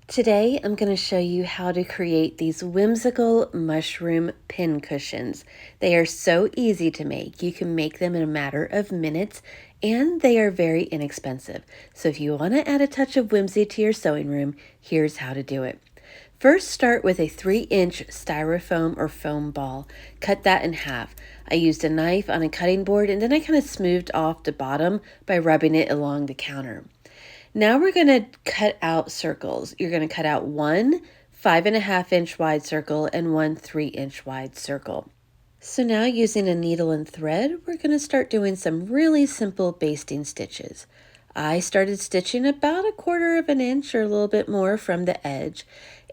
Today, I'm going to show you how to create these whimsical mushroom pin cushions. They are so easy to make. You can make them in a matter of minutes, and they are very inexpensive. So if you want to add a touch of whimsy to your sewing room, here's how to do it. First, start with a 3-inch styrofoam or foam ball. Cut that in half. I used a knife on a cutting board, and then I kind of smoothed off the bottom by rubbing it along the counter. Now we're going to cut out circles. You're going to cut out one 5.5-inch wide circle and one 3-inch wide circle. So now using a needle and thread, we're going to start doing some really simple basting stitches. I started stitching about 1/4 of an inch or a little bit more from the edge,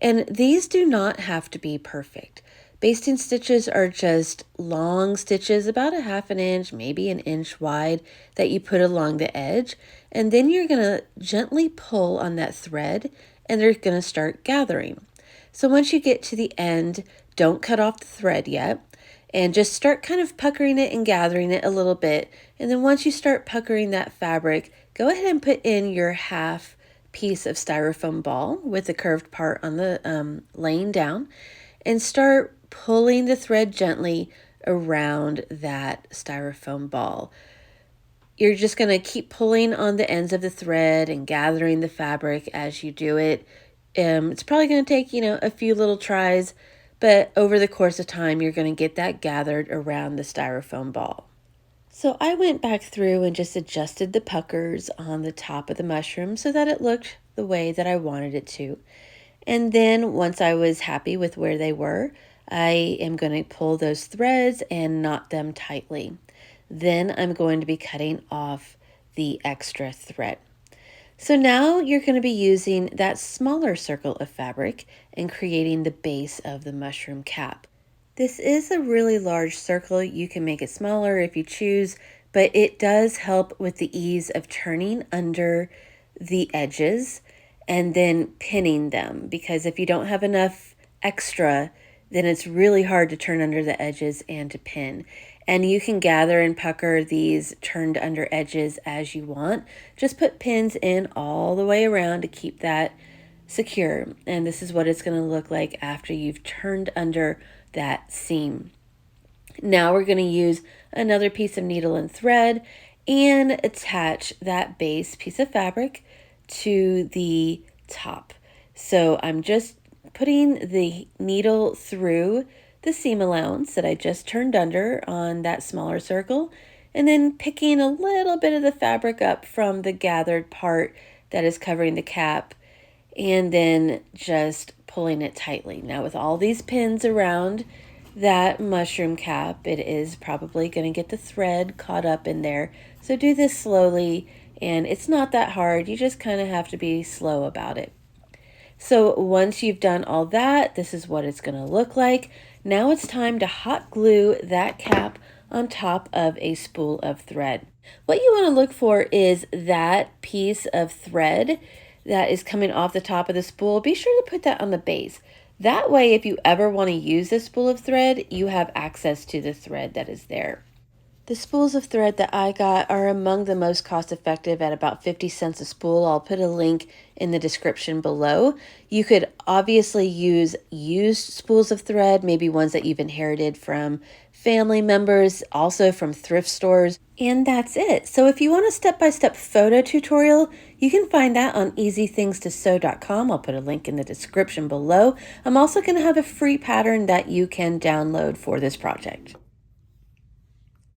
and these do not have to be perfect. Basting stitches are just long stitches, about 1/2 inch, maybe an inch wide, that you put along the edge, and then you're going to gently pull on that thread, and they're going to start gathering. So once you get to the end, don't cut off the thread yet, and just start kind of puckering it and gathering it a little bit. And then once you start puckering that fabric, go ahead and put in your half piece of styrofoam ball with the curved part on the laying down, and start pulling the thread gently around that styrofoam ball. You're just going to keep pulling on the ends of the thread and gathering the fabric as you do it. It's probably going to take, a few little tries, but over the course of time, you're going to get that gathered around the styrofoam ball. So I went back through and just adjusted the puckers on the top of the mushroom so that it looked the way that I wanted it to. And then once I was happy with where they were, I am going to pull those threads and knot them tightly. Then I'm going to be cutting off the extra thread. So now you're going to be using that smaller circle of fabric and creating the base of the mushroom cap. This is a really large circle. You can make it smaller if you choose, but it does help with the ease of turning under the edges and then pinning them, because if you don't have enough extra, then it's really hard to turn under the edges and to pin. And you can gather and pucker these turned under edges as you want. Just put pins in all the way around to keep that secure. And this is what it's going to look like after you've turned under that seam. Now we're going to use another piece of needle and thread and attach that base piece of fabric to the top. So I'm just putting the needle through the seam allowance that I just turned under on that smaller circle, and then picking a little bit of the fabric up from the gathered part that is covering the cap, and then just pulling it tightly. Now with all these pins around that mushroom cap, it is probably going to get the thread caught up in there. So do this slowly, and it's not that hard. You just kind of have to be slow about it. So once you've done all that, this is what it's going to look like. Now it's time to hot glue that cap on top of a spool of thread. What you want to look for is that piece of thread that is coming off the top of the spool. Be sure to put that on the base. That way, if you ever want to use this spool of thread, you have access to the thread that is there. The spools of thread that I got are among the most cost-effective at about 50 cents a spool. I'll put a link in the description below. You could obviously use used spools of thread, maybe ones that you've inherited from family members, also from thrift stores, and that's it. So if you want a step-by-step photo tutorial, you can find that on easythingstosew.com. I'll put a link in the description below. I'm also going to have a free pattern that you can download for this project.